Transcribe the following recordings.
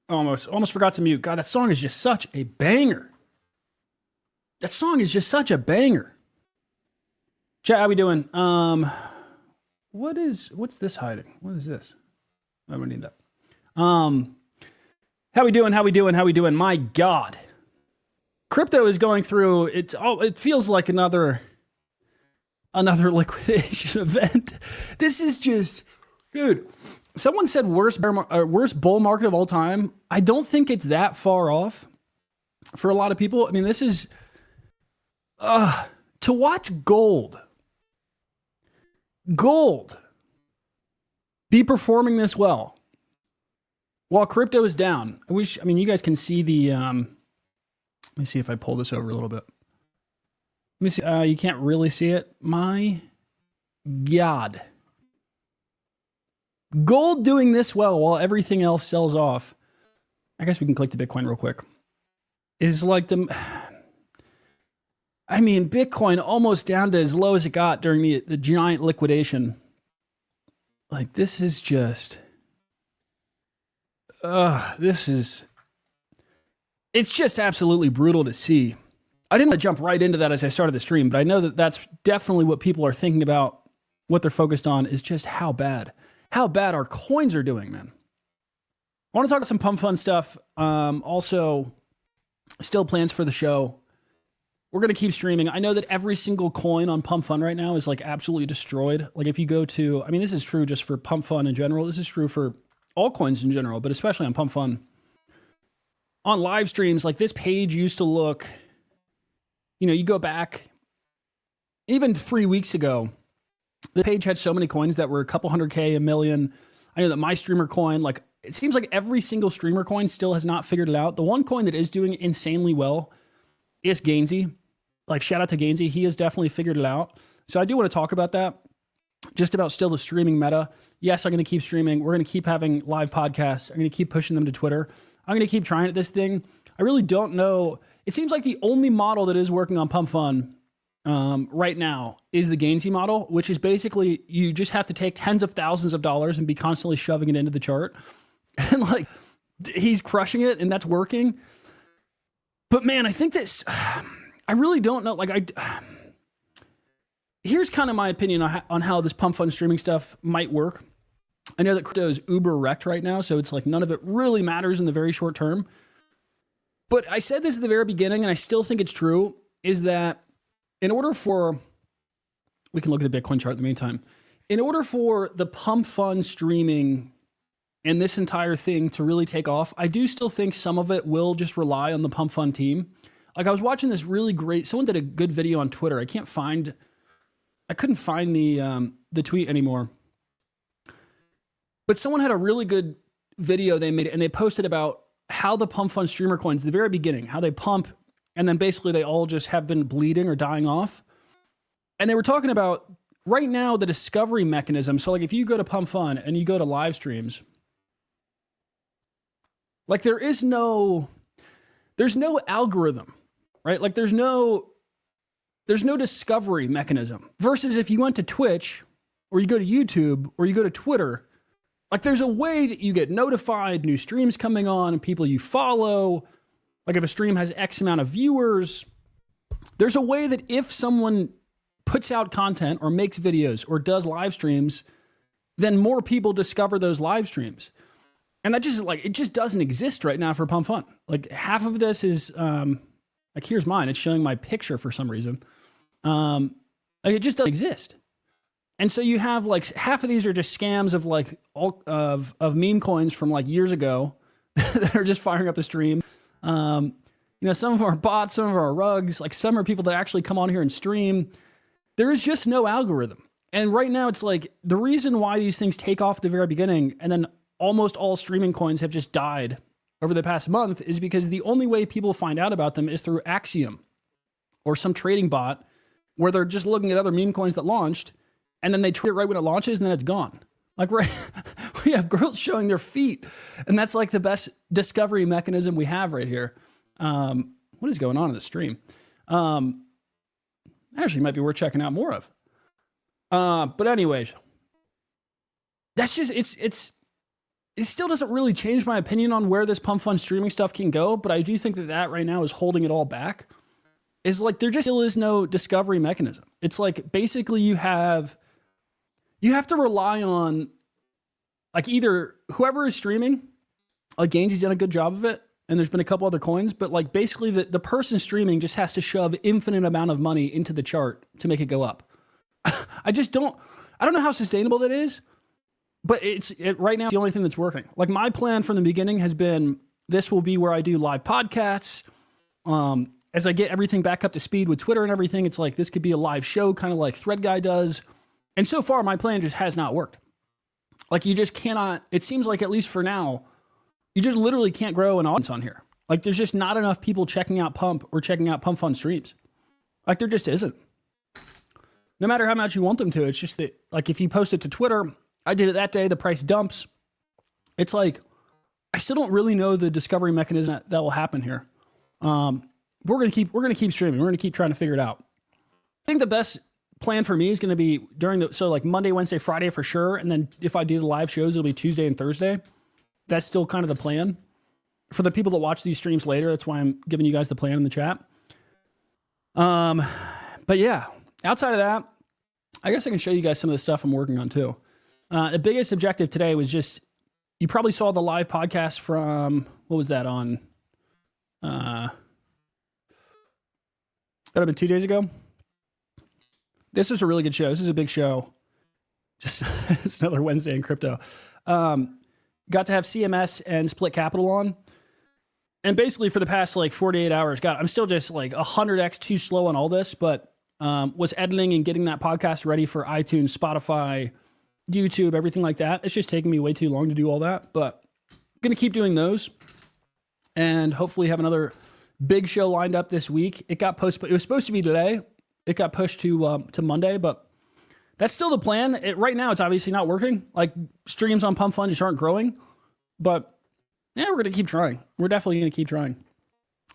Almost forgot to mute. God, that song is just such a banger. That song is just such a banger. Chat, how we doing? What's this hiding? What is this? I don't need that. How we doing? How we doing? My God. Crypto is going through, it feels like another liquidation event. This is just, dude, someone said worst bull market of all time. I don't think it's that far off for a lot of people. I mean, this is, to watch gold be performing this well while crypto is down. You guys can see the, let me see if I pull this over a little bit. Let me see. You can't really see it. My God. Gold doing this well while everything else sells off. I guess we can click to Bitcoin real quick. Is like Bitcoin almost down to as low as it got during the giant liquidation. Like, this is just, it's just absolutely brutal to see. I didn't want to jump right into that as I started the stream, but I know that that's definitely what people are thinking about. What they're focused on is just how bad our coins are doing, man. I want to talk about some pump fund stuff. Also, still plans for the show. We're going to keep streaming. I know that every single coin on Pump Fund right now is like absolutely destroyed. Like if you go to, this is true just for Pump Fund in general. This is true for all coins in general, but especially on Pump Fund. On live streams, like this page used to look, you go back even 3 weeks ago, the page had so many coins that were a couple hundred K, a million. I know that my streamer coin, like it seems like every single streamer coin still has not figured it out. The one coin that is doing insanely well is Gainsey. Like shout out to Gainsey. He has definitely figured it out. So I do want to talk about that. Just about still the streaming meta. Yes, I'm going to keep streaming. We're going to keep having live podcasts. I'm going to keep pushing them to Twitter. I'm going to keep trying at this thing. I really don't know. It seems like the only model that is working on Pump Fund right now is the Gainsey model, which is basically you just have to take tens of thousands of dollars and be constantly shoving it into the chart. And like he's crushing it and that's working. But man, I think this, I really don't know. Here's kind of my opinion on how this Pump Fund streaming stuff might work. I know that crypto is uber wrecked right now, so it's like none of it really matters in the very short term. But I said this at the very beginning, and I still think it's true, is that in order for, we can look at the Bitcoin chart in the meantime, in order for the Pump Fund streaming and this entire thing to really take off, I do still think some of it will just rely on the Pump Fund team. Like I was watching this really great, someone did a good video on Twitter. I couldn't find the tweet anymore. But someone had a really good video they made and they posted about how the Pump Fund streamer coins, the very beginning, how they pump and then basically they all just have been bleeding or dying off. And they were talking about right now the discovery mechanism. So like if you go to Pump Fund and you go to live streams, like there's no algorithm, right? Like there's no discovery mechanism versus if you went to Twitch or you go to YouTube or you go to Twitter, like there's a way that you get notified, new streams coming on and people you follow. Like if a stream has X amount of viewers, there's a way that if someone puts out content or makes videos or does live streams, then more people discover those live streams. And that just it just doesn't exist right now for Pump Fund. Like half of this is, like here's mine. It's showing my picture for some reason. Like it just doesn't exist. And so you have like half of these are just scams of like all of meme coins from like years ago that are just firing up the stream. Some of them are bots, some of them are rugs. Like some are people that actually come on here and stream. There is just no algorithm. And right now it's like the reason why these things take off at the very beginning and then almost all streaming coins have just died over the past month is because the only way people find out about them is through Axiom or some trading bot where they're just looking at other meme coins that launched and then they trade it right when it launches and then it's gone. Like right, we have girls showing their feet and that's like the best discovery mechanism we have right here. What is going on in the stream? Actually might be worth checking out more of. But anyways, that's just, it still doesn't really change my opinion on where this pump fund streaming stuff can go, but I do think that right now is holding it all back. Is like there just still is no discovery mechanism. It's like basically you have to rely on like either whoever is streaming, like Gainsey's done a good job of it, and there's been a couple other coins, but like basically the person streaming just has to shove infinite amount of money into the chart to make it go up. I don't know how sustainable that is, but right now, the only thing that's working. Like my plan from the beginning has been, this will be where I do live podcasts. As I get everything back up to speed with Twitter and everything, it's like, this could be a live show, kind of like Thread Guy does. And so far, my plan just has not worked. Like you just cannot, it seems like at least for now, you just literally can't grow an audience on here. Like there's just not enough people checking out Pump or checking out Pump Fund streams. Like there just isn't. No matter how much you want them to, it's just that like if you post it to Twitter, I did it that day, the price dumps. It's like, I still don't really know the discovery mechanism that will happen here. We're gonna keep streaming. We're gonna keep trying to figure it out. I think the best plan for me is gonna be so like Monday, Wednesday, Friday for sure. And then if I do the live shows, it'll be Tuesday and Thursday. That's still kind of the plan. For the people that watch these streams later, that's why I'm giving you guys the plan in the chat. But yeah, outside of that, I guess I can show you guys some of the stuff I'm working on too. The biggest objective today was just, you probably saw the live podcast from, what was that on? That have been 2 days ago. This is a really good show. This is a big show. Just it's another Wednesday in crypto. Got to have CMS and Split Capital on. And basically for the past like 48 hours, I'm still just like 100x too slow on all this, but was editing and getting that podcast ready for iTunes, Spotify, YouTube, everything like that. It's just taking me way too long to do all that, but I'm going to keep doing those and hopefully have another big show lined up this week. It got postponed. It was supposed to be today. It got pushed to Monday, but that's still the plan. Right now, it's obviously not working. Like streams on Pump Fund just aren't growing, but yeah, we're going to keep trying. We're definitely going to keep trying.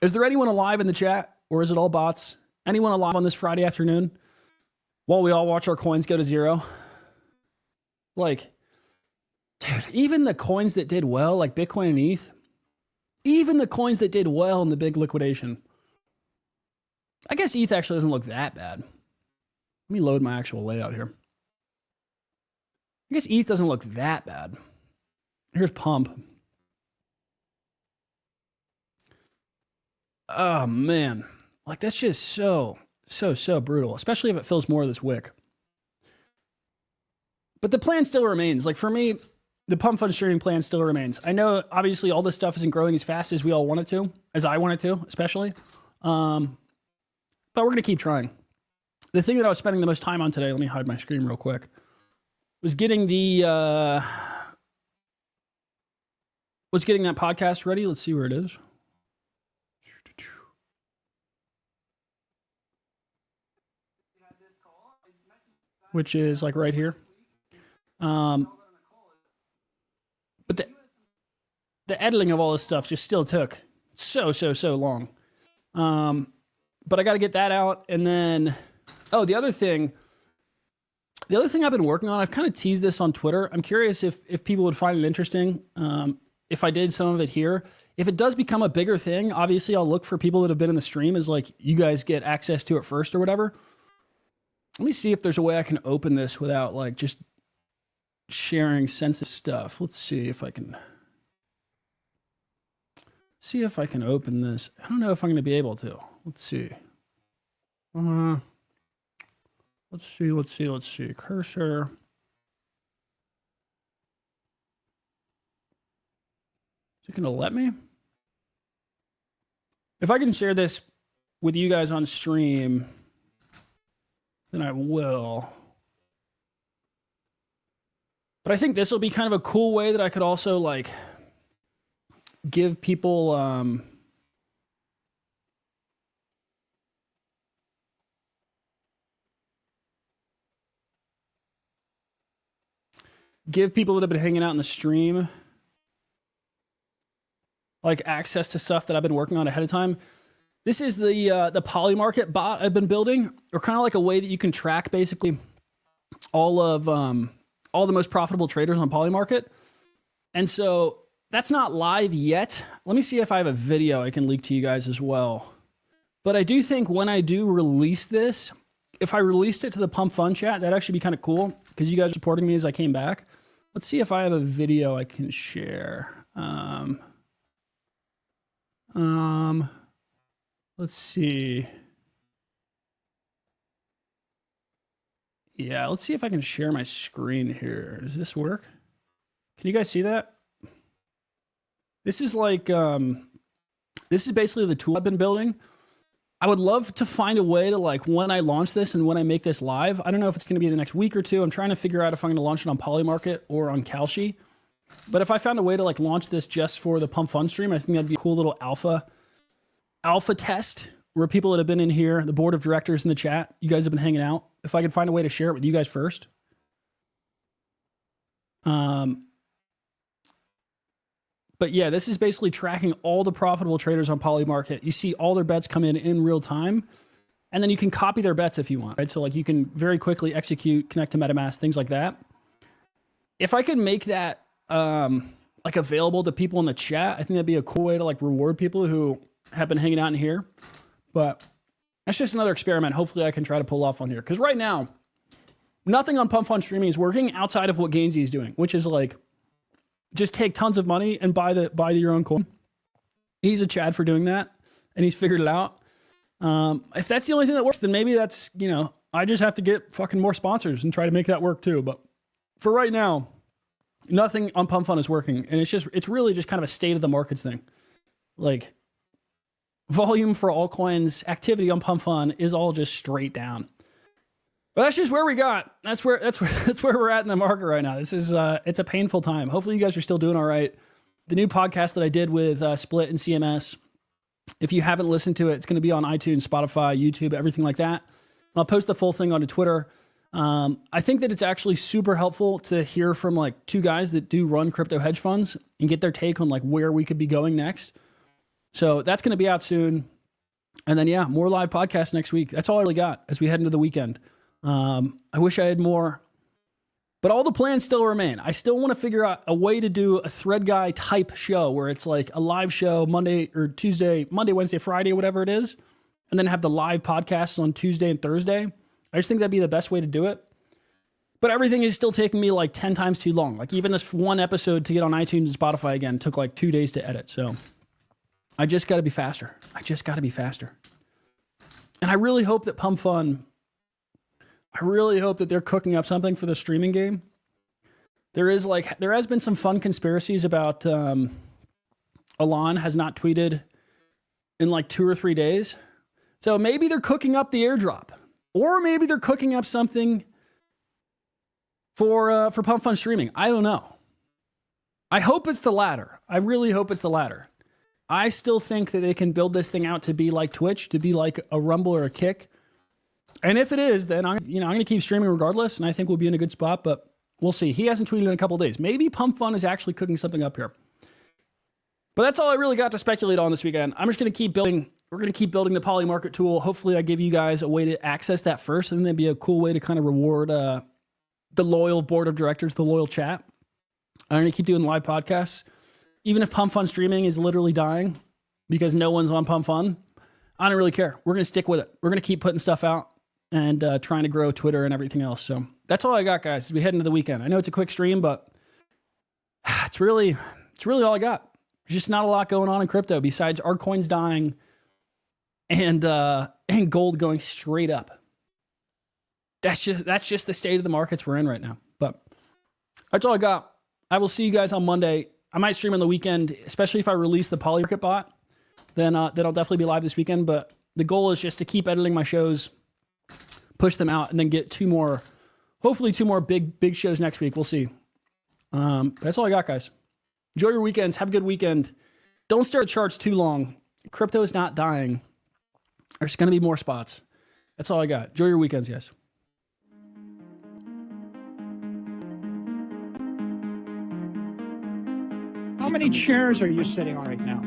Is there anyone alive in the chat or is it all bots? Anyone alive on this Friday afternoon while we all watch our coins go to zero? Like, dude, even the coins that did well, like Bitcoin and ETH, even the coins that did well in the big liquidation. I guess ETH actually doesn't look that bad. Let me load my actual layout here. I guess ETH doesn't look that bad. Here's Pump. Oh, man. Like, that's just so brutal, especially if it fills more of this wick. But the plan still remains. Like, for me, the Pump Fund streaming plan still remains. I know, obviously, all this stuff isn't growing as fast as we all want it to, as I want it to, especially. But we're going to keep trying. The thing that I was spending the most time on today, let me hide my screen real quick, was getting that podcast ready. Let's see where it is. Which is like right here. But the editing of all this stuff just still took so long. But I got to get that out. And then, the other thing I've been working on, I've kind of teased this on Twitter. I'm curious if people would find it interesting. If I did some of it here, if it does become a bigger thing, obviously I'll look for people that have been in the stream as like, you guys get access to it first or whatever. Let me see if there's a way I can open this without like just sharing sensitive stuff. Let's see if I can open this. I don't know if I'm going to be able to. Let's see. Let's see. Cursor. Is it going to let me? If I can share this with you guys on stream, then I will. But I think this will be kind of a cool way that I could also like give people that have been hanging out in the stream like access to stuff that I've been working on ahead of time. This is the Poly Market bot I've been building, or kind of like a way that you can track basically all the most profitable traders on Poly Market. And so that's not live yet. Let me see if I have a video I can leak to you guys as well. But I do think when I do release this, if I released it to the Pump Fun chat, that'd actually be kind of cool because you guys supporting me as I came back. Let's see if I have a video I can share. Let's see. Yeah, let's see if I can share my screen here. Does this work? Can you guys see that? This is like, this is basically the tool I've been building. I would love to find a way to, like, when I launch this and when I make this live, I don't know if it's going to be the next week or two. I'm trying to figure out if I'm going to launch it on Polymarket or on Kalshi. But if I found a way to, like, launch this just for the Pump Fun stream, I think that'd be a cool little alpha test where people that have been in here, the board of directors in the chat, you guys have been hanging out. If I could find a way to share it with you guys first. But yeah, this is basically tracking all the profitable traders on Polymarket. You see all their bets come in real time, and then you can copy their bets if you want, right? So like you can very quickly execute, connect to MetaMask, things like that. If I could make that like available to people in the chat, I think that'd be a cool way to like reward people who have been hanging out in here. But that's just another experiment. Hopefully I can try to pull off on here. Because right now, nothing on Pump Fun streaming is working outside of what Gainsey is doing, which is like, just take tons of money and buy your own coin. He's a Chad for doing that, and he's figured it out. If that's the only thing that works, then maybe that's, you know, I just have to get fucking more sponsors and try to make that work too. But for right now, nothing on Pump Fun is working, and it's really just kind of a state of the markets thing. Like volume for altcoins, activity on Pump Fun is all just straight down. But that's just where we got. That's where we're at in the market right now. This is it's a painful time. Hopefully you guys are still doing all right. The new podcast that I did with Split and CMS, if you haven't listened to it, it's going to be on iTunes, Spotify, YouTube, everything like that. I'll post the full thing onto Twitter. I think that it's actually super helpful to hear from like two guys that do run crypto hedge funds and get their take on like where we could be going next. So that's going to be out soon. And then, yeah, more live podcasts next week. That's all I really got as we head into the weekend. I wish I had more, but all the plans still remain. I still want to figure out a way to do a thread guy type show where it's like a live show Monday or Tuesday, Monday, Wednesday, Friday, whatever it is, and then have the live podcasts on Tuesday and Thursday. I just think that'd be the best way to do it. But everything is still taking me like 10 times too long. Like even this one episode to get on iTunes and Spotify again took like 2 days to edit. So I just got to be faster. And I really hope that Pump Fun, I really hope that they're cooking up something for the streaming game. There has been some fun conspiracies about Elon has not tweeted in like 2 or 3 days. So maybe they're cooking up the airdrop, or maybe they're cooking up something for Pump Fun streaming. I don't know. I hope it's the latter. I really hope it's the latter. I still think that they can build this thing out to be like Twitch, to be like a Rumble or a Kick. And if it is, then I'm going to keep streaming regardless, and I think we'll be in a good spot, but we'll see. He hasn't tweeted in a couple of days. Maybe Pump Fun is actually cooking something up here. But that's all I really got to speculate on this weekend. I'm just going to keep building. We're going to keep building the Polymarket tool. Hopefully I give you guys a way to access that first, and then be a cool way to kind of reward the loyal board of directors, the loyal chat. I'm going to keep doing live podcasts. Even if Pump Fun streaming is literally dying because no one's on Pump Fun, I don't really care. We're going to stick with it. We're going to keep putting stuff out and trying to grow Twitter and everything else. So that's all I got, guys, as we head into the weekend. I know it's a quick stream, but it's really all I got. There's just not a lot going on in crypto besides our coins dying and gold going straight up. That's just the state of the markets we're in right now. But that's all I got. I will see you guys on Monday. I might stream on the weekend, especially if I release the Polymarket bot. Then I'll definitely be live this weekend. But the goal is just to keep editing my shows, push them out, and then get hopefully two more big shows next week. We'll see. That's all I got, guys. Enjoy your weekends. Have a good weekend. Don't stare at charts too long. Crypto is not dying. There's going to be more spots. That's all I got. Enjoy your weekends, guys. How many chairs are you sitting on right now?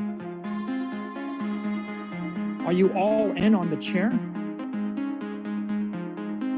Are you all in on the chair?